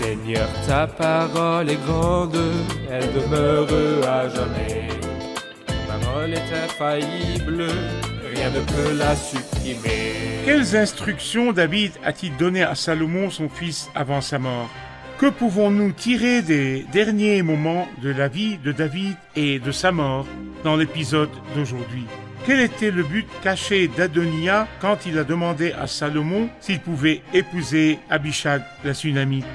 Seigneur, ta parole est grande, elle demeure à jamais. Ta parole est infaillible, rien ne peut la supprimer. Quelles instructions David a-t-il données à Salomon, son fils, avant sa mort? Que pouvons-nous tirer des derniers moments de la vie de David et de sa mort dans l'épisode d'aujourd'hui? Quel était le but caché d'Adonia quand il a demandé à Salomon s'il pouvait épouser Abishag la Sunamite?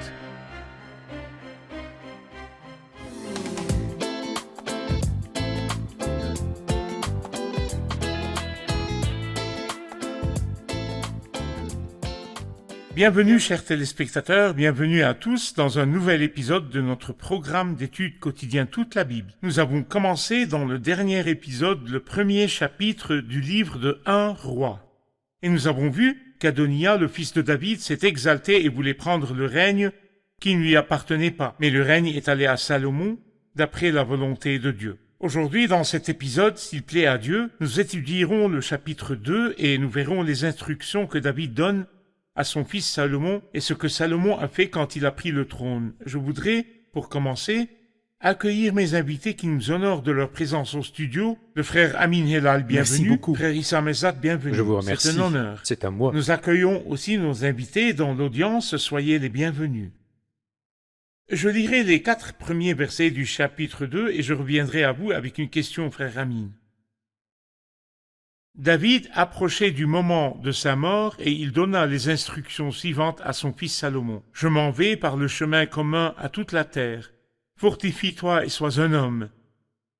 Bienvenue chers téléspectateurs, bienvenue à tous dans un nouvel épisode de notre programme d'études quotidien toute la Bible. Nous avons commencé dans le dernier épisode le premier chapitre du livre de 1 Roi. Et nous avons vu qu'Adonia, le fils de David, s'est exalté et voulait prendre le règne qui ne lui appartenait pas. Mais le règne est allé à Salomon d'après la volonté de Dieu. Aujourd'hui, dans cet épisode, s'il plaît à Dieu, nous étudierons le chapitre 2 et nous verrons les instructions que David donne à son fils Salomon et ce que Salomon a fait quand il a pris le trône. Je voudrais, pour commencer, accueillir mes invités qui nous honorent de leur présence au studio. Le frère Amin Helal, bienvenue. Merci beaucoup. Frère Issa Mezat, bienvenue. Je vous remercie. C'est un honneur. C'est à moi. Nous accueillons aussi nos invités dans l'audience. Soyez les bienvenus. Je lirai les 4 premiers versets du chapitre 2 et je reviendrai à vous avec une question, frère Amin. David approchait du moment de sa mort et il donna les instructions suivantes à son fils Salomon. « Je m'en vais par le chemin commun à toute la terre. Fortifie-toi et sois un homme.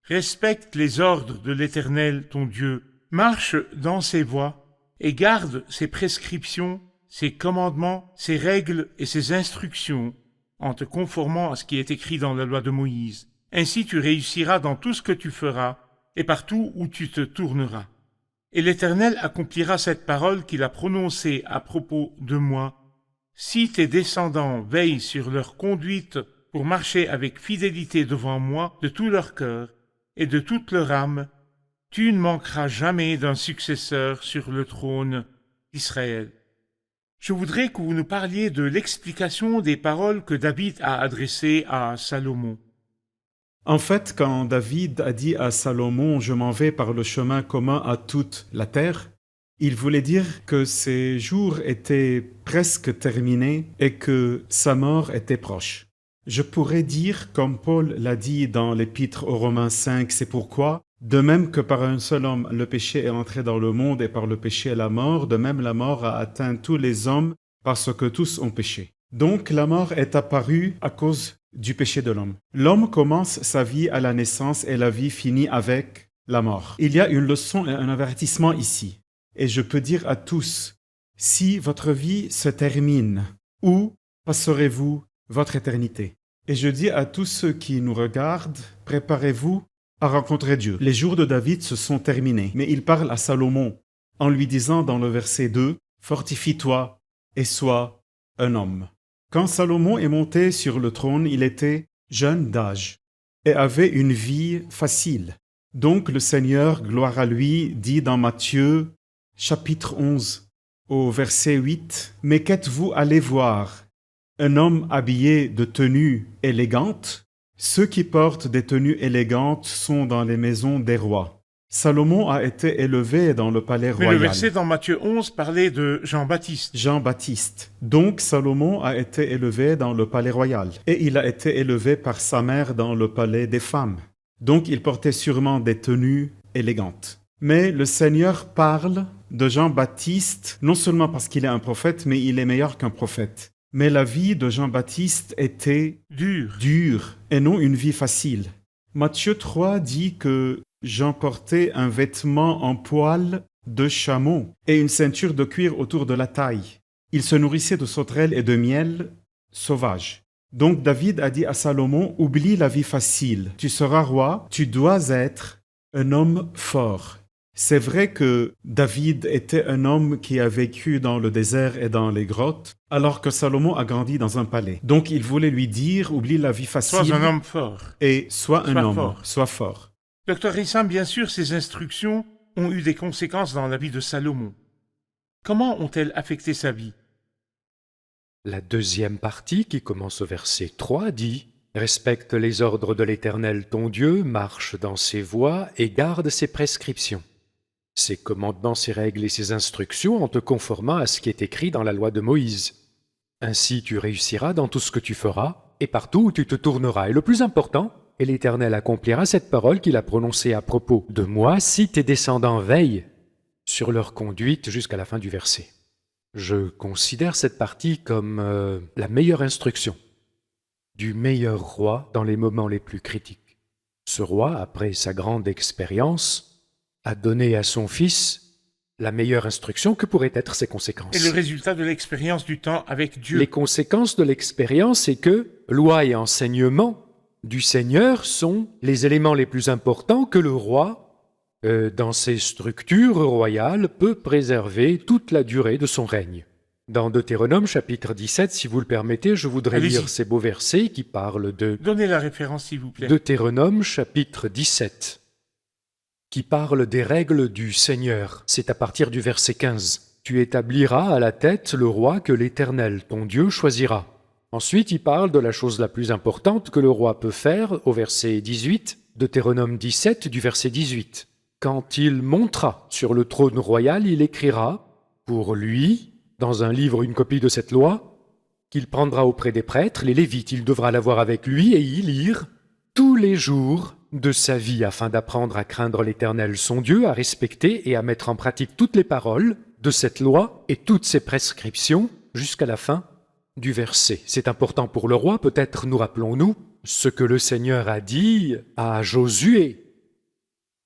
Respecte les ordres de l'Éternel, ton Dieu. Marche dans ses voies et garde ses prescriptions, ses commandements, ses règles et ses instructions en te conformant à ce qui est écrit dans la loi de Moïse. Ainsi tu réussiras dans tout ce que tu feras et partout où tu te tourneras. Et l'Éternel accomplira cette parole qu'il a prononcée à propos de moi. Si tes descendants veillent sur leur conduite pour marcher avec fidélité devant moi de tout leur cœur et de toute leur âme, tu ne manqueras jamais d'un successeur sur le trône d'Israël. » Je voudrais que vous nous parliez de l'explication des paroles que David a adressées à Salomon. En fait, quand David a dit à Salomon « Je m'en vais par le chemin commun à toute la terre », il voulait dire que ses jours étaient presque terminés et que sa mort était proche. Je pourrais dire, comme Paul l'a dit dans l'Épître aux Romains 5, c'est pourquoi, de même que par un seul homme le péché est entré dans le monde et par le péché la mort, de même la mort a atteint tous les hommes parce que tous ont péché. Donc la mort est apparue à cause du péché de l'homme. L'homme commence sa vie à la naissance et la vie finit avec la mort. Il y a une leçon et un avertissement ici. Et je peux dire à tous, si votre vie se termine, où passerez-vous votre éternité? Et je dis à tous ceux qui nous regardent, préparez-vous à rencontrer Dieu. Les jours de David se sont terminés, mais il parle à Salomon en lui disant dans le verset 2, « Fortifie-toi et sois un homme. » Quand Salomon est monté sur le trône, il était jeune d'âge et avait une vie facile. Donc le Seigneur, gloire à lui, dit dans Matthieu, chapitre 11, au verset 8, « Mais qu'êtes-vous allé voir? Un homme habillé de tenues élégantes? Ceux qui portent des tenues élégantes sont dans les maisons des rois. » Salomon a été élevé dans le palais royal. Mais le verset dans Matthieu 11 parlait de Jean-Baptiste. Jean-Baptiste. Donc Salomon a été élevé dans le palais royal. Et il a été élevé par sa mère dans le palais des femmes. Donc il portait sûrement des tenues élégantes. Mais le Seigneur parle de Jean-Baptiste, non seulement parce qu'il est un prophète, mais il est meilleur qu'un prophète. Mais la vie de Jean-Baptiste était dure et non une vie facile. Matthieu 3 dit que Jean portait un vêtement en poil de chameau et une ceinture de cuir autour de la taille. Il se nourrissait de sauterelles et de miel sauvage. Donc David a dit à Salomon, oublie la vie facile. Tu seras roi, tu dois être un homme fort. C'est vrai que David était un homme qui a vécu dans le désert et dans les grottes, alors que Salomon a grandi dans un palais. Donc il voulait lui dire, oublie la vie facile. Sois un homme fort. Et sois un homme, sois fort. Docteur Issam, bien sûr, ces instructions ont eu des conséquences dans la vie de Salomon. Comment ont-elles affecté sa vie? La deuxième partie, qui commence au verset 3, dit « Respecte les ordres de l'Éternel ton Dieu, marche dans ses voies et garde ses prescriptions, ses commandements, ses règles et ses instructions en te conformant à ce qui est écrit dans la loi de Moïse. Ainsi tu réussiras dans tout ce que tu feras et partout où tu te tourneras. Et le plus important, et l'Éternel accomplira cette parole qu'il a prononcée à propos de moi si tes descendants veillent sur leur conduite jusqu'à la fin du verset. » Je considère cette partie comme la meilleure instruction du meilleur roi dans les moments les plus critiques. Ce roi, après sa grande expérience, a donné à son fils la meilleure instruction que pourraient être ses conséquences. Et le résultat de l'expérience du temps avec Dieu. Les conséquences de l'expérience, c'est que loi et enseignement du Seigneur sont les éléments les plus importants que le roi, dans ses structures royales, peut préserver toute la durée de son règne. Dans Deutéronome chapitre 17, si vous le permettez, je voudrais Allez-y. lire ces beaux versets qui parlent de Donnez la référence, s'il vous plaît. Deutéronome chapitre 17, qui parle des règles du Seigneur. C'est à partir du verset 15. « Tu établiras à la tête le roi que l'Éternel, ton Dieu, choisira. » Ensuite, il parle de la chose la plus importante que le roi peut faire au verset 18, Deutéronome 17 du verset 18. « Quand il montera sur le trône royal, il écrira pour lui, dans un livre une copie de cette loi, qu'il prendra auprès des prêtres, les Lévites, il devra l'avoir avec lui et y lire tous les jours de sa vie afin d'apprendre à craindre l'Éternel son Dieu, à respecter et à mettre en pratique toutes les paroles de cette loi et toutes ses prescriptions jusqu'à la fin du verset. » C'est important pour le roi, peut-être nous rappelons-nous ce que le Seigneur a dit à Josué.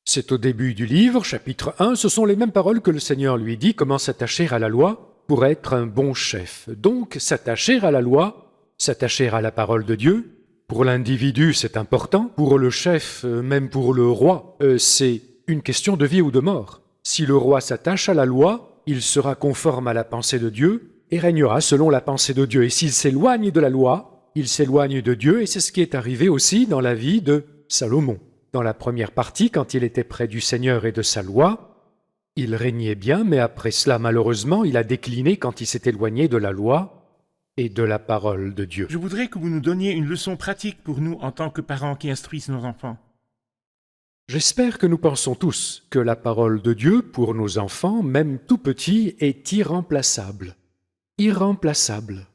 C'est au début du livre, chapitre 1, ce sont les mêmes paroles que le Seigneur lui dit, comment s'attacher à la loi pour être un bon chef. Donc, s'attacher à la loi, s'attacher à la parole de Dieu, pour l'individu, c'est important. Pour le chef, même pour le roi, c'est une question de vie ou de mort. Si le roi s'attache à la loi, il sera conforme à la pensée de Dieu et régnera selon la pensée de Dieu. Et s'il s'éloigne de la loi, il s'éloigne de Dieu, et c'est ce qui est arrivé aussi dans la vie de Salomon. Dans la première partie, quand il était près du Seigneur et de sa loi, il régnait bien, mais après cela, malheureusement, il a décliné quand il s'est éloigné de la loi et de la parole de Dieu. Je voudrais que vous nous donniez une leçon pratique pour nous en tant que parents qui instruisent nos enfants. J'espère que nous pensons tous que la parole de Dieu, pour nos enfants, même tout petits, est irremplaçable. Irremplaçable.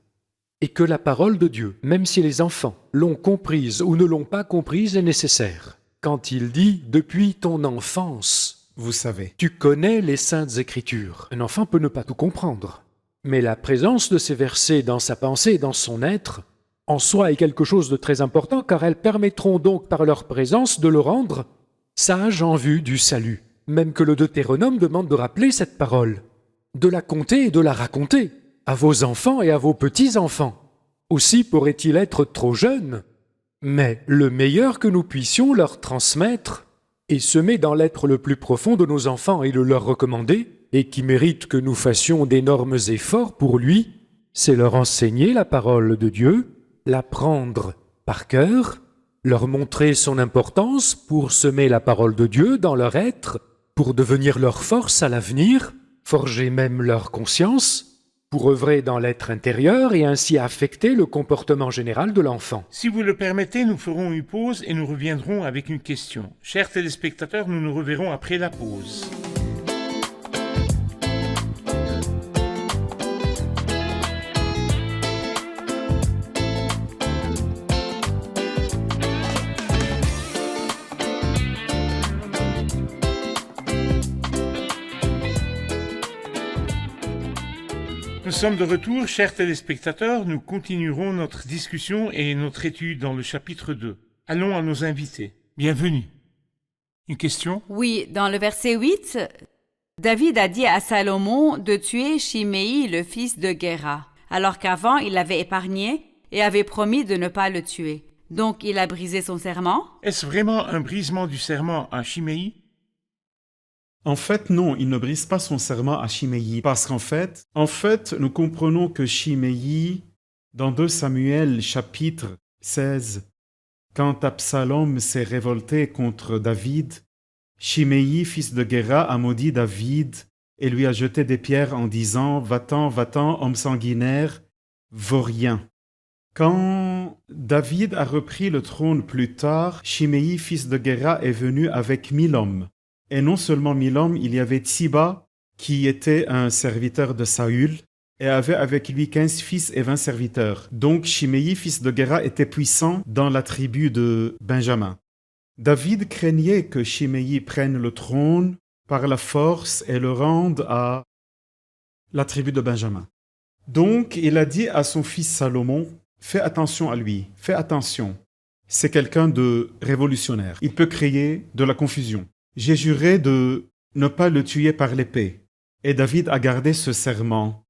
Et que la parole de Dieu, même si les enfants l'ont comprise ou ne l'ont pas comprise, est nécessaire. Quand il dit « depuis ton enfance », Vous savez. tu connais les saintes écritures. Un enfant peut ne pas tout comprendre. Mais la présence de ces versets dans sa pensée et dans son être, en soi, est quelque chose de très important, car elles permettront donc par leur présence de le rendre sage en vue du salut. Même que le Deutéronome demande de rappeler cette parole, de la compter et de la raconter à vos enfants et à vos petits-enfants. Aussi pourrait-il être trop jeune, mais le meilleur que nous puissions leur transmettre et semer dans l'être le plus profond de nos enfants et le leur recommander, et qui mérite que nous fassions d'énormes efforts pour lui, c'est leur enseigner la parole de Dieu, l'apprendre par cœur, leur montrer son importance pour semer la parole de Dieu dans leur être, pour devenir leur force à l'avenir, forger même leur conscience, pour œuvrer dans l'être intérieur et ainsi affecter le comportement général de l'enfant. Si vous le permettez, nous ferons une pause et nous reviendrons avec une question. Chers téléspectateurs, nous nous reverrons après la pause. Nous sommes de retour, chers téléspectateurs, nous continuerons notre discussion et notre étude dans le chapitre 2. Allons à nos invités. Bienvenue. Une question? Oui, dans le verset 8, David a dit à Salomon de tuer Chiméi, le fils de Guéra, alors qu'avant il l'avait épargné et avait promis de ne pas le tuer. Donc il a brisé son serment? Est-ce vraiment un brisement du serment à Chiméi? En fait, non, il ne brise pas son serment à Chiméi, parce qu'en fait, nous comprenons que Chiméi, dans 2 Samuel chapitre 16, quand Absalom s'est révolté contre David, Chiméi, fils de Guéra, a maudit David et lui a jeté des pierres en disant « Va-t'en, va-t'en, homme sanguinaire, vaut rien. Quand David a repris le trône plus tard, Chiméi, fils de Guéra, est venu avec 1000 hommes. Et non seulement 1000 hommes, il y avait Tsiba, qui était un serviteur de Saül, et avait avec lui 15 fils et 20 serviteurs. Donc Chiméi, fils de Guéra, était puissant dans la tribu de Benjamin. David craignait que Chiméi prenne le trône par la force et le rende à la tribu de Benjamin. Donc il a dit à son fils Salomon, « Fais attention à lui, fais attention. C'est quelqu'un de révolutionnaire. Il peut créer de la confusion. J'ai juré de ne pas le tuer par l'épée. » Et David a gardé ce serment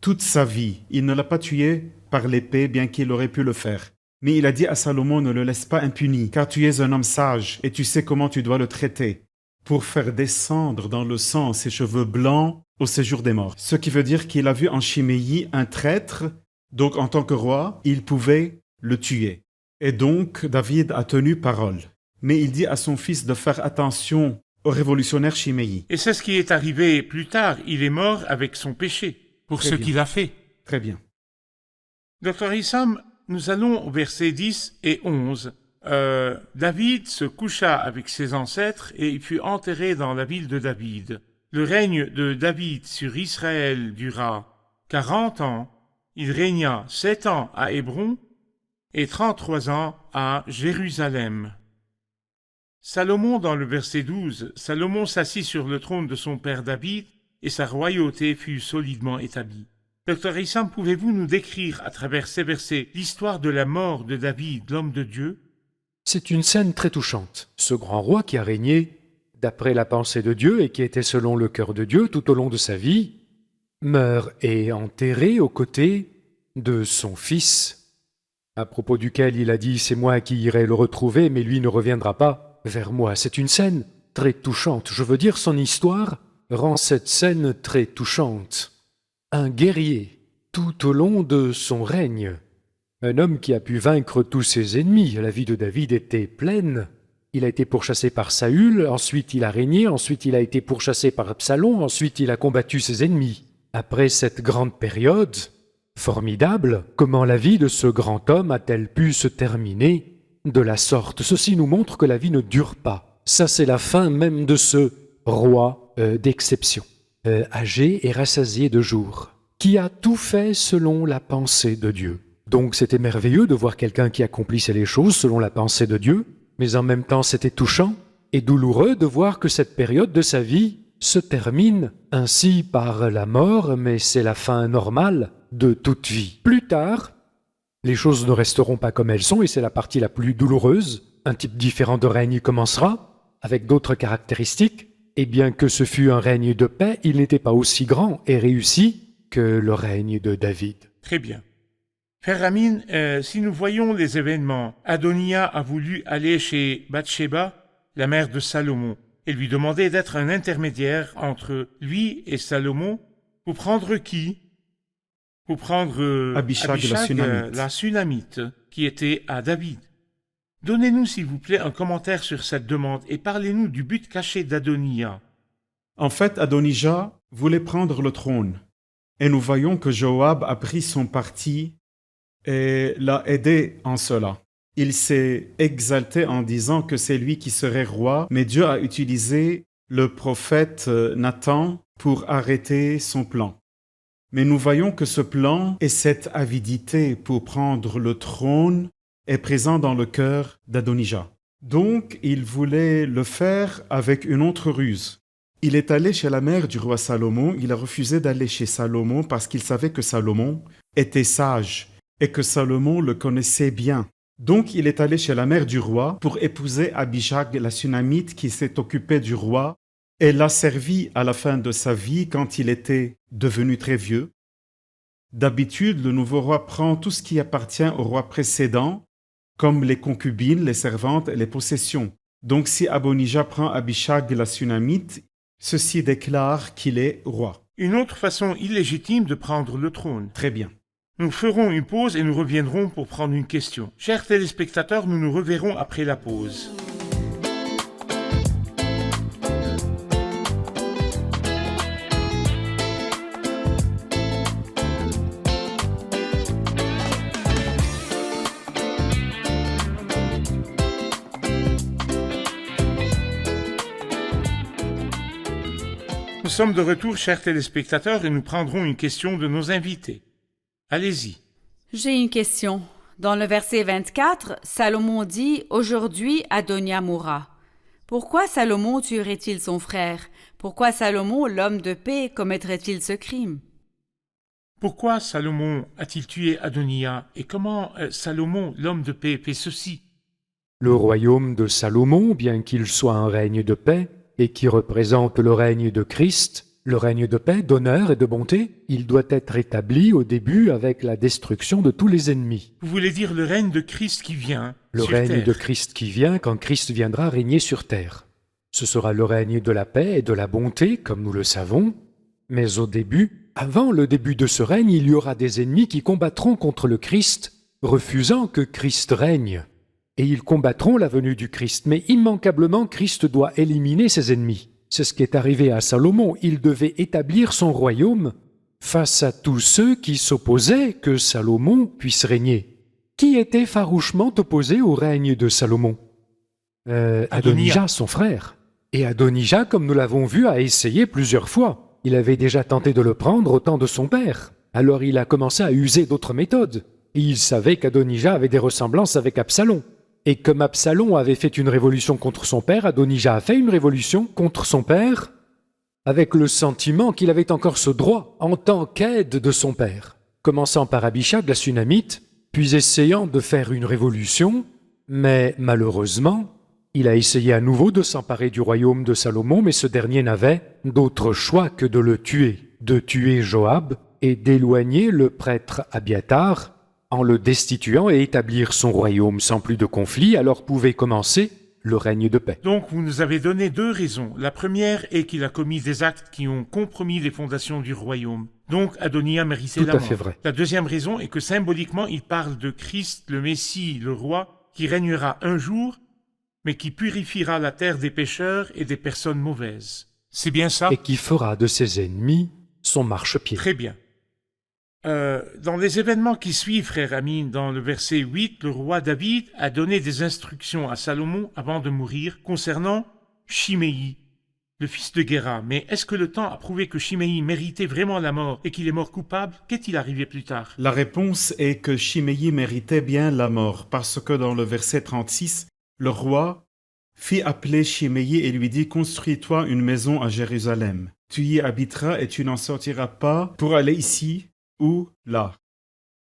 toute sa vie. Il ne l'a pas tué par l'épée, bien qu'il aurait pu le faire. Mais il a dit à Salomon, ne le laisse pas impuni, car tu es un homme sage et tu sais comment tu dois le traiter, pour faire descendre dans le sang ses cheveux blancs au séjour des morts. Ce qui veut dire qu'il a vu en Chiméi un traître, donc en tant que roi, il pouvait le tuer. Et donc David a tenu parole. Mais il dit à son fils de faire attention au révolutionnaire Chiméi. Et c'est ce qui est arrivé plus tard. Il est mort avec son péché, pour Très ce bien. qu'il a fait. Très bien. Docteur Issam, nous allons au verset 10 et 11. David se coucha avec ses ancêtres et il fut enterré dans la ville de David. Le règne de David sur Israël dura 40 ans. Il régna 7 ans à Hébron et 33 ans à Jérusalem. Salomon, dans le verset 12, Salomon s'assit sur le trône de son père David et sa royauté fut solidement établie. Docteur Issam, pouvez-vous nous décrire à travers ces versets l'histoire de la mort de David, l'homme de Dieu? C'est une scène très touchante. Ce grand roi qui a régné d'après la pensée de Dieu et qui était selon le cœur de Dieu tout au long de sa vie, meurt et est enterré aux côtés de son fils, à propos duquel il a dit « C'est moi qui irai le retrouver, mais lui ne reviendra pas vers moi ». C'est une scène très touchante. Je veux dire, son histoire rend cette scène très touchante. Un guerrier, tout au long de son règne, un homme qui a pu vaincre tous ses ennemis. La vie de David était pleine. Il a été pourchassé par Saül, ensuite il a régné, ensuite il a été pourchassé par Absalom, ensuite il a combattu ses ennemis. Après cette grande période, formidable, comment la vie de ce grand homme a-t-elle pu se terminer de la sorte? Ceci nous montre que la vie ne dure pas. Ça, c'est la fin même de ce roi d'exception, âgé et rassasié de jours, qui a tout fait selon la pensée de Dieu. Donc c'était merveilleux de voir quelqu'un qui accomplissait les choses selon la pensée de Dieu, mais en même temps c'était touchant et douloureux de voir que cette période de sa vie se termine ainsi par la mort, mais c'est la fin normale de toute vie. Plus tard, les choses ne resteront pas comme elles sont et c'est la partie la plus douloureuse. Un type différent de règne commencera, avec d'autres caractéristiques, et bien que ce fût un règne de paix, il n'était pas aussi grand et réussi que le règne de David. Très bien. Frère Amin, si nous voyons les événements, Adonia a voulu aller chez Bathsheba, la mère de Salomon, et lui demander d'être un intermédiaire entre lui et Salomon pour prendre qui? Pour prendre Abishag, la Sunamite, qui était à David. Donnez-nous, s'il vous plaît, un commentaire sur cette demande et parlez-nous du but caché d'Adonia. En fait, Adonijah voulait prendre le trône. Et nous voyons que Joab a pris son parti et l'a aidé en cela. Il s'est exalté en disant que c'est lui qui serait roi, mais Dieu a utilisé le prophète Nathan pour arrêter son plan. Mais nous voyons que ce plan et cette avidité pour prendre le trône est présent dans le cœur d'Adonijah. Donc, il voulait le faire avec une autre ruse. Il est allé chez la mère du roi Salomon. Il a refusé d'aller chez Salomon parce qu'il savait que Salomon était sage et que Salomon le connaissait bien. Donc, il est allé chez la mère du roi pour épouser Abishag, la Sunamite, qui s'est occupée du roi et l'a servi à la fin de sa vie quand il était devenu très vieux. D'habitude, le nouveau roi prend tout ce qui appartient au roi précédent, comme les concubines, les servantes et les possessions. Donc, si Adonijah prend Abishag, la Sunamite, ceci déclare qu'il est roi. Une autre façon illégitime de prendre le trône. Très bien. Nous ferons une pause et nous reviendrons pour prendre une question. Chers téléspectateurs, nous nous reverrons après la pause. sommes de retour, chers téléspectateurs, et nous prendrons une question de nos invités. Allez-y. J'ai une question. Dans le verset 24, Salomon dit « Aujourd'hui, Adonia mourra ». Pourquoi Salomon tuerait-il son frère? Pourquoi Salomon, l'homme de paix, commettrait-il ce crime? Pourquoi Salomon a-t-il tué Adonia et comment Salomon, l'homme de paix, fait ceci? Le royaume de Salomon, bien qu'il soit un règne de paix, et qui représente le règne de Christ, le règne de paix, d'honneur et de bonté, il doit être établi au début avec la destruction de tous les ennemis. Vous voulez dire le règne de Christ qui vient Le sur règne terre. de Christ qui vient quand Christ viendra régner sur terre. Ce sera le règne de la paix et de la bonté, comme nous le savons, mais au début, avant le début de ce règne, il y aura des ennemis qui combattront contre le Christ, refusant que Christ règne. Et ils combattront la venue du Christ, mais immanquablement Christ doit éliminer ses ennemis. C'est ce qui est arrivé à Salomon, il devait établir son royaume face à tous ceux qui s'opposaient que Salomon puisse régner. Qui était farouchement opposé au règne de Salomon? Adonijah, son frère. Et Adonijah, comme nous l'avons vu, a essayé plusieurs fois. Il avait déjà tenté de le prendre au temps de son père. Alors il a commencé à user d'autres méthodes. Et il savait qu'Adonijah avait des ressemblances avec Absalom. Et comme Absalom avait fait une révolution contre son père, Adonijah a fait une révolution contre son père avec le sentiment qu'il avait encore ce droit en tant qu'aide de son père. Commençant par Abishag, la Sunamite, puis essayant de faire une révolution, mais malheureusement, il a essayé à nouveau de s'emparer du royaume de Salomon, mais ce dernier n'avait d'autre choix que de le tuer, de tuer Joab et d'éloigner le prêtre Abiathar en le destituant et établir son royaume sans plus de conflit, alors pouvait commencer le règne de paix. Donc vous nous avez donné deux raisons. La première est qu'il a commis des actes qui ont compromis les fondations du royaume. Donc Adonia méritait la mort. Tout à fait vrai. La deuxième raison est que symboliquement il parle de Christ, le Messie, le roi, qui régnera un jour, mais qui purifiera la terre des pécheurs et des personnes mauvaises. C'est bien ça? Et qui fera de ses ennemis son marchepied. Très bien. Dans les événements qui suivent, frère Amin, dans le verset 8, le roi David a donné des instructions à Salomon avant de mourir concernant Chiméi, le fils de Guéra. Mais est-ce que le temps a prouvé que Chiméi méritait vraiment la mort et qu'il est mort coupable? Qu'est-il arrivé plus tard? La réponse est que Chiméi méritait bien la mort, parce que dans le verset 36, le roi fit appeler Chiméi et lui dit « Construis-toi une maison à Jérusalem. Tu y habiteras et tu n'en sortiras pas pour aller ici ou là. »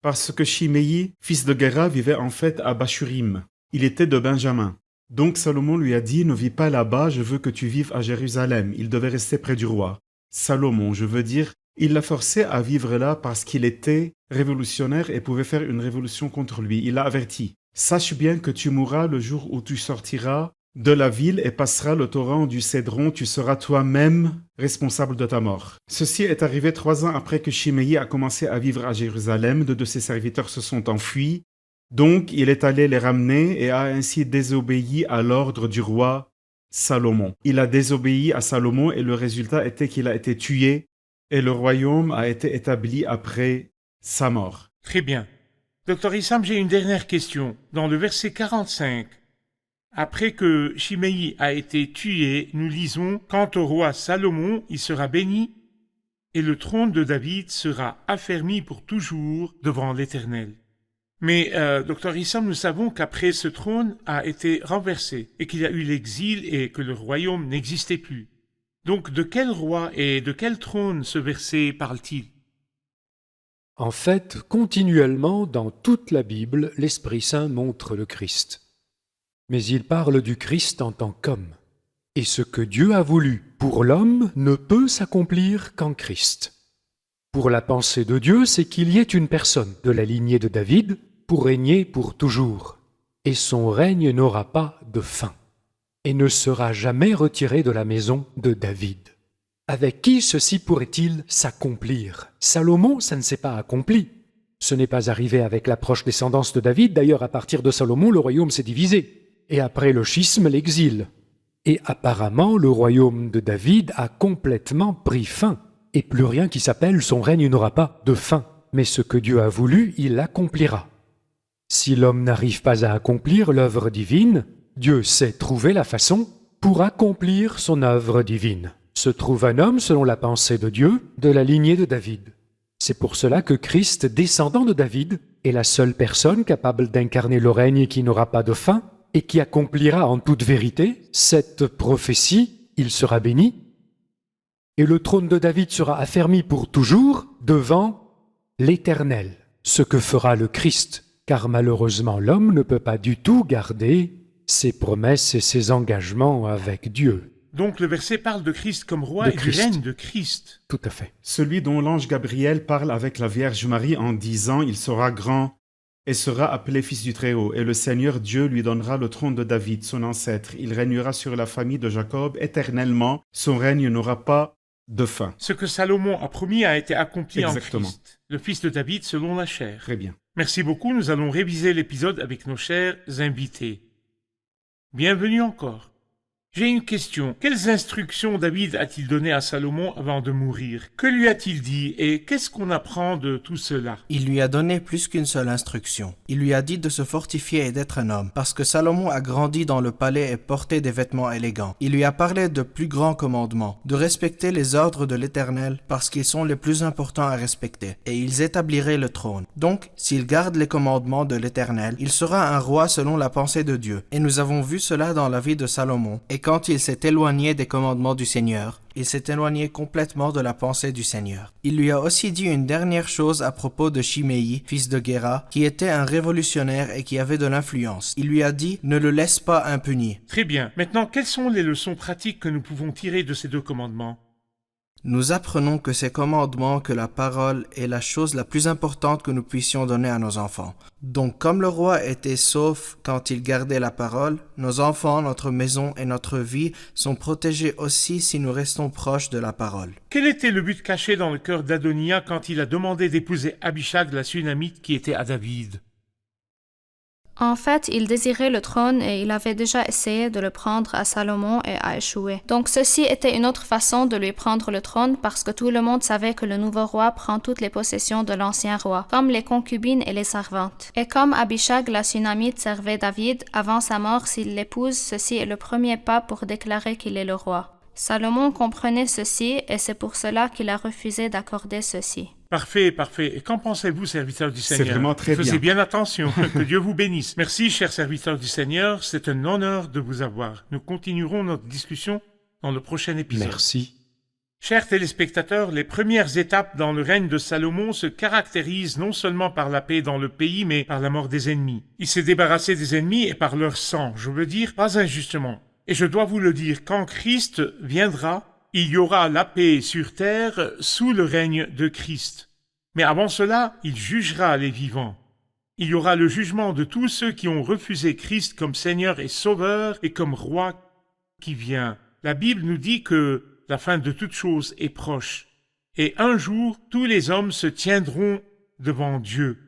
Parce que Chiméi, fils de Guéra, vivait en fait à Bachurim. Il était de Benjamin. Donc Salomon lui a dit « Ne vis pas là-bas, je veux que tu vives à Jérusalem. » Il devait rester près du roi. Salomon, je veux dire, il l'a forcé à vivre là parce qu'il était révolutionnaire et pouvait faire une révolution contre lui. Il l'a averti. Sache bien que tu mourras le jour où tu sortiras de la ville et passeras le torrent du Cédron, tu seras toi-même responsable de ta mort. Ceci est arrivé 3 ans après que Chiméi a commencé à vivre à Jérusalem. 2 de ses serviteurs se sont enfuis. Donc il est allé les ramener et a ainsi désobéi à l'ordre du roi Salomon. Il a désobéi à Salomon et le résultat était qu'il a été tué et le royaume a été établi après sa mort. Très bien. Docteur Issam, j'ai une dernière question. Dans le verset 45, après que Chiméi a été tué, nous lisons « Quant au roi Salomon, il sera béni, et le trône de David sera affermi pour toujours devant l'Éternel. » Mais, Docteur Issam, nous savons qu'après ce trône a été renversé, et qu'il y a eu l'exil et que le royaume n'existait plus. Donc, de quel roi et de quel trône ce verset parle-t-il? En fait, continuellement, dans toute la Bible, l'Esprit Saint montre le Christ. Mais il parle du Christ en tant qu'homme. Et ce que Dieu a voulu pour l'homme ne peut s'accomplir qu'en Christ. Pour la pensée de Dieu, c'est qu'il y ait une personne de la lignée de David pour régner pour toujours. Et son règne n'aura pas de fin. Et ne sera jamais retiré de la maison de David. Avec qui ceci pourrait-il s'accomplir? Salomon, ça ne s'est pas accompli. Ce n'est pas arrivé avec la proche descendance de David. D'ailleurs, à partir de Salomon, le royaume s'est divisé. Et après le schisme, l'exil. Et apparemment, le royaume de David a complètement pris fin. Et plus rien qui s'appelle son règne n'aura pas de fin. Mais ce que Dieu a voulu, il l'accomplira. Si l'homme n'arrive pas à accomplir l'œuvre divine, Dieu sait trouver la façon pour accomplir son œuvre divine. se trouve un homme selon la pensée de Dieu, de la lignée de David. C'est pour cela que Christ, descendant de David, est la seule personne capable d'incarner le règne qui n'aura pas de fin et qui accomplira en toute vérité cette prophétie, il sera béni, et le trône de David sera affermi pour toujours devant l'Éternel, ce que fera le Christ, car malheureusement l'homme ne peut pas du tout garder ses promesses et ses engagements avec Dieu. Donc le verset parle de Christ comme roi De et Christ. du règne de Christ. Tout à fait. Celui dont l'ange Gabriel parle avec la Vierge Marie en disant « Il sera grand et sera appelé Fils du Très-Haut, et le Seigneur Dieu lui donnera le trône de David, son ancêtre. Il régnera sur la famille de Jacob éternellement. Son règne n'aura pas de fin. » Ce que Salomon a promis a été accompli Exactement. en Christ, le fils de David selon la chair. Très bien. Merci beaucoup, nous allons réviser l'épisode avec nos chers invités. Bienvenue encore. J'ai une question. Quelles instructions David a-t-il données à Salomon avant de mourir? Que lui a-t-il dit et qu'est-ce qu'on apprend de tout cela? Il lui a donné plus qu'une seule instruction. Il lui a dit de se fortifier et d'être un homme, parce que Salomon a grandi dans le palais et portait des vêtements élégants. Il lui a parlé de plus grands commandements, de respecter les ordres de l'Éternel, parce qu'ils sont les plus importants à respecter, et ils établiraient le trône. Donc, s'il garde les commandements de l'Éternel, il sera un roi selon la pensée de Dieu. Et nous avons vu cela dans la vie de Salomon. Et quand il s'est éloigné des commandements du Seigneur, il s'est éloigné complètement de la pensée du Seigneur. Il lui a aussi dit une dernière chose à propos de Chiméi, fils de Guéra, qui était un révolutionnaire et qui avait de l'influence. Il lui a dit « Ne le laisse pas impuni ». Très bien. Maintenant, quelles sont les leçons pratiques que nous pouvons tirer de ces deux commandements? Nous apprenons que ces commandements, que la parole est la chose la plus importante que nous puissions donner à nos enfants. Donc, comme le roi était sauf quand il gardait la parole, nos enfants, notre maison et notre vie sont protégés aussi si nous restons proches de la parole. Quel était le but caché dans le cœur d'Adonia quand il a demandé d'épouser Abishag la Sunamite qui était à David? En fait, il désirait le trône et il avait déjà essayé de le prendre à Salomon et a échoué. Donc ceci était une autre façon de lui prendre le trône parce que tout le monde savait que le nouveau roi prend toutes les possessions de l'ancien roi, comme les concubines et les servantes. Et comme Abishag la Sunamite servait David, avant sa mort s'il l'épouse, ceci est le premier pas pour déclarer qu'il est le roi. Salomon comprenait ceci et c'est pour cela qu'il a refusé d'accorder ceci. Parfait, parfait. Et qu'en pensez-vous, serviteurs du Seigneur? C'est vraiment très Faisez bien. bien attention. Que Dieu vous bénisse. Merci, chers serviteurs du Seigneur. C'est un honneur de vous avoir. Nous continuerons notre discussion dans le prochain épisode. Merci. Chers téléspectateurs, les premières étapes dans le règne de Salomon se caractérisent non seulement par la paix dans le pays, mais par la mort des ennemis. Il s'est débarrassé des ennemis et par leur sang, je veux dire, pas injustement. Et je dois vous le dire, quand Christ viendra, il y aura la paix sur terre sous le règne de Christ. Mais avant cela, il jugera les vivants. Il y aura le jugement de tous ceux qui ont refusé Christ comme Seigneur et Sauveur et comme Roi qui vient. La Bible nous dit que la fin de toute chose est proche. Et un jour, tous les hommes se tiendront devant Dieu.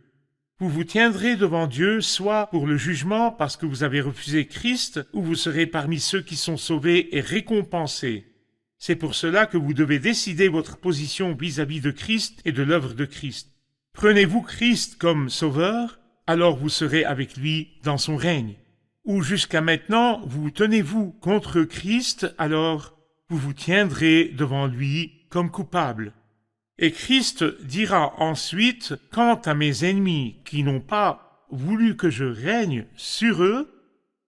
Vous vous tiendrez devant Dieu soit pour le jugement parce que vous avez refusé Christ, ou vous serez parmi ceux qui sont sauvés et récompensés. C'est pour cela que vous devez décider votre position vis-à-vis de Christ et de l'œuvre de Christ. Prenez-vous Christ comme sauveur, alors vous serez avec lui dans son règne. Ou jusqu'à maintenant, vous tenez-vous contre Christ, alors vous vous tiendrez devant lui comme coupable. Et Christ dira ensuite, quant à mes ennemis qui n'ont pas voulu que je règne sur eux,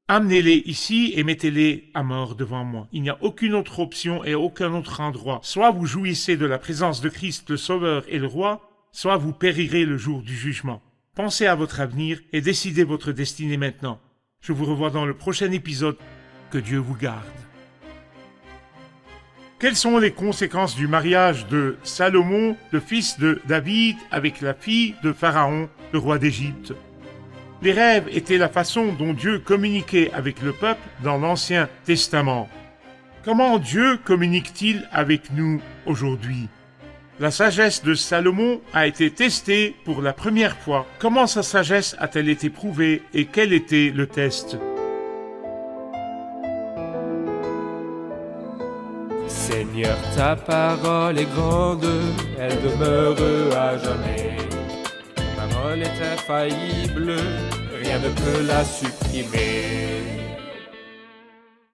amenez-les ici et mettez-les à mort devant moi. Il n'y a aucune autre option et aucun autre endroit. Soit vous jouissez de la présence de Christ, le Sauveur et le Roi, soit vous périrez le jour du jugement. Pensez à votre avenir et décidez votre destinée maintenant. Je vous revois dans le prochain épisode. Que Dieu vous garde. Quelles sont les conséquences du mariage de Salomon, le fils de David, avec la fille de Pharaon, le roi d'Égypte? Les rêves étaient la façon dont Dieu communiquait avec le peuple dans l'Ancien Testament. Comment Dieu communique-t-il avec nous aujourd'hui? La sagesse de Salomon a été testée pour la première fois. Comment sa sagesse a-t-elle été prouvée et quel était le test? Seigneur, ta parole est grande, elle demeure à jamais. Ta parole est infaillible, rien ne peut la supprimer.